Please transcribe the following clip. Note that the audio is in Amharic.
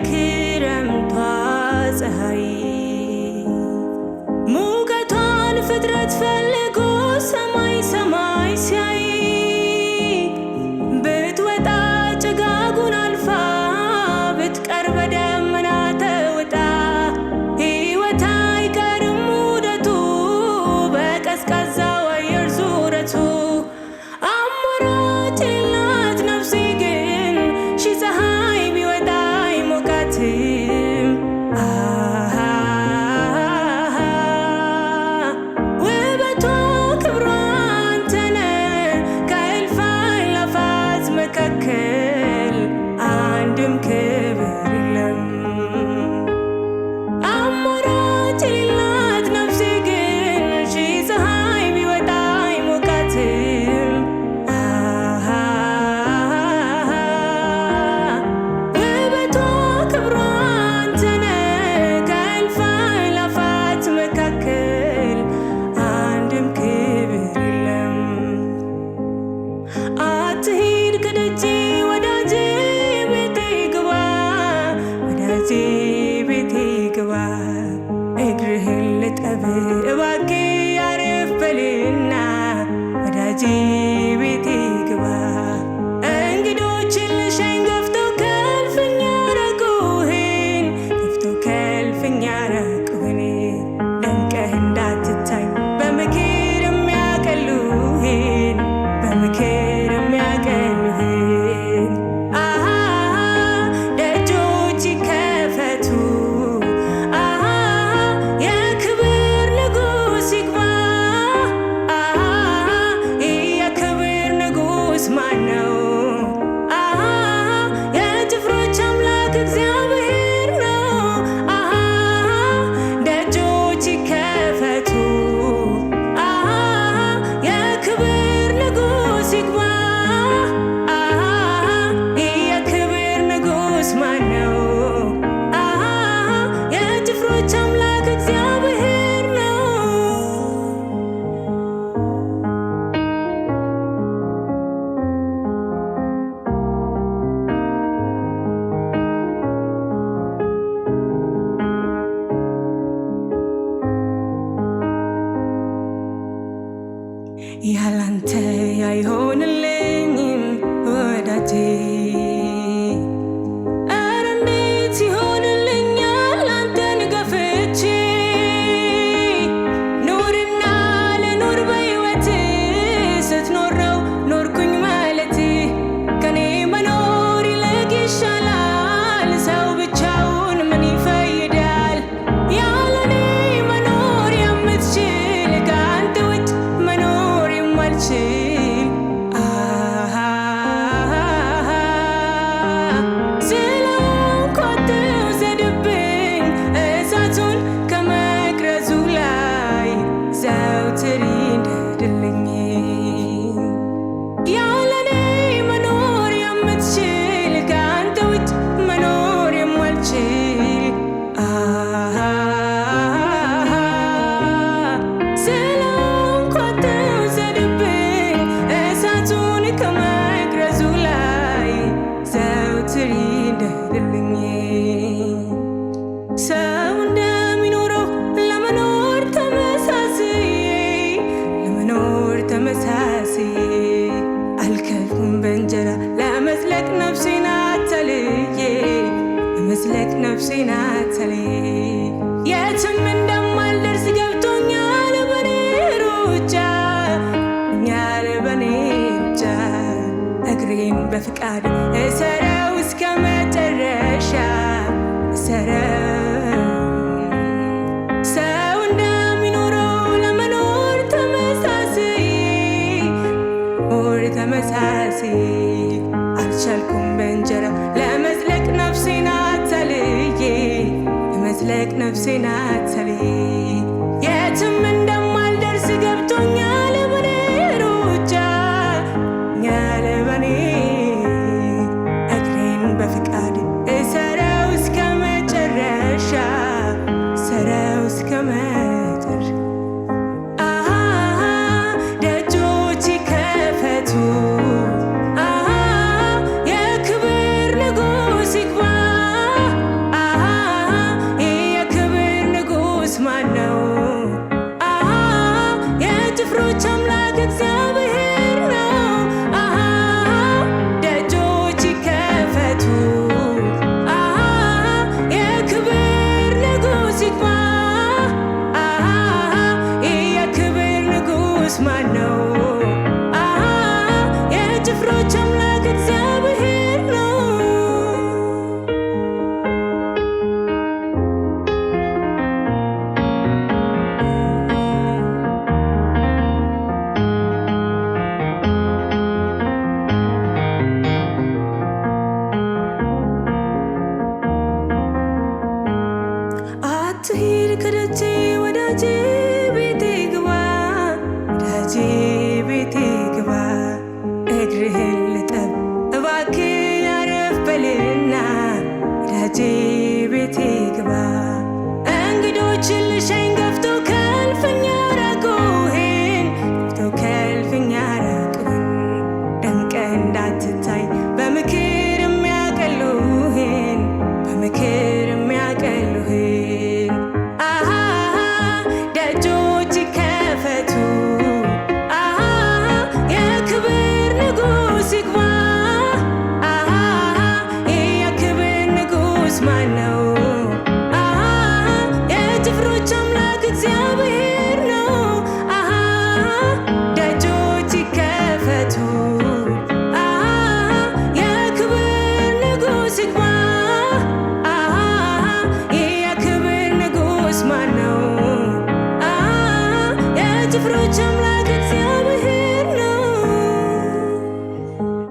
የክረምቷ ፀሐይ ሙቀቷን ፍጥረት ፈልጎ ሰማይ ሰማይ ሲያይ ብትወጣ ጭጋጉን አልፋ ብትቀር በደመና ተውጣ ሕይወት አይቀርም ሙደቱ በቀዝቃዛው አየር ዙረቱ አማራጭ የላት ነፍሴ ግን ሺህ ፀሐይ ቢወጣ አይሞቃትም። ውበቷ ክብሯ አንተነህ ከእልፍ አእላፋት መካከል አንድም ክብር የለም። አማራጭ የሌላት ነፍሴ ግን ሺህ ፀሐይ ቢወጣ አይሞቃትም። ውበቷ ክብሯ አንተነህ ከእልፍ አእላፋት መካከል አንድም ክብር የለም። አትሂድ ከደጄ ወዳጄ ቤቴ ግባ ወዳጄ ቤቴ ግባ እግርህን ልጠብ እባክህ አረፍ በልና ወዳጄ ቤቴ ግባ እንግዶችን ልሸኝ ገፍተው ከእልፍኝ ያራቁህን ደምቀህ እንዳትታይ በምክር የሚያቀሉህን ደጆች ይከፈቱ የክብር ንጉሥ ይግባ። የክብር ንጉሥ ማነው? የጭፍሮች አምላክ እግዚአብሔር ነው። ደጆች ይከፈቱ የክብር ንጉሥ ይግባ። የክብር ንጉሥ ማነው? የጭፍሮች አምላክ እግዚአብሔር ነው። ያላንተ አይሆንልኝም ወዳጄ ኧረ እንዴት ይሆንልኛል አንተን ገፍቼ ኑርና ልኑር በሕይወት ስትኖር ነው ኖርኩኝ ማለት ከኔ መኖር ይልቅ ይሻላል ሰው ብቻውን ምን ይፈይዳል? ያለኔ መኖር የምትችል ከአንተ ውጭ መኖር የማልችል ስለሆንኩ አትውሰድብኝ እሳቱን ከመቅረዙ ላይ ዘውትር ይንደድልኝ። ያለኔ መኖር የምትችል ከአንተ ውጭ መኖር የማልችል ስለሆንኩ አትውሰድብኝ እሳቱን ከመቅረዙ ላይ ዘውትር ይንደድልኝ። ሰው እንደሚኖረው ለመኖር ተመሳስዬ አልከልኩም በእንጀራ ለመዝለቅ ነፍሴን አታልዬ የትም እንደማልደርስ ገብቶኛል በኔ ሩጫ እግሬን በፍቃድ እሰረው እስከ መጨረሻ ሰው እንደሚኖረው ለመኖር ተመሳስዬ አልቻልኩም በእንጀራ ለመዝለቅ ነፍሴን አታልዬ የትም እንደማልደርስ ገብቶኛል በኔ ሩጫ እግሬን በፍቃድ እሰረው እስከ መጨረሻ ደጆች ይከፈቱ የክብር ንጉሥ ይግባ። አትሂድ ከደጄ ወዳጄ ቤቴ ግባ ወዳጄ ቤቴ ግባ እግርህን ልጠብ እባክህ አረፍ በልና ወዳጄ ቤቴ ግባ እንግዶችን ልሸኝ ገፍቶ ከልፍኝ አራቁህን ገፍቶ ከልፍኝ አራቁህን ደምቀህ እንዳትታይ በምክር የሚያቀሉህን በምክር የሚያቀሉህን ደጆች ይከፈቱ የክብር ንጉሥ ይግባ የክብር ንጉሥ ማነው? የጭፍሮች አምላክ እግዚአብሔር ነው። ደጆች ይከፈቱ የክብር ንጉሥ ይግባ የክብር ንጉሥ ማነው? የጭፍሮች አምላክ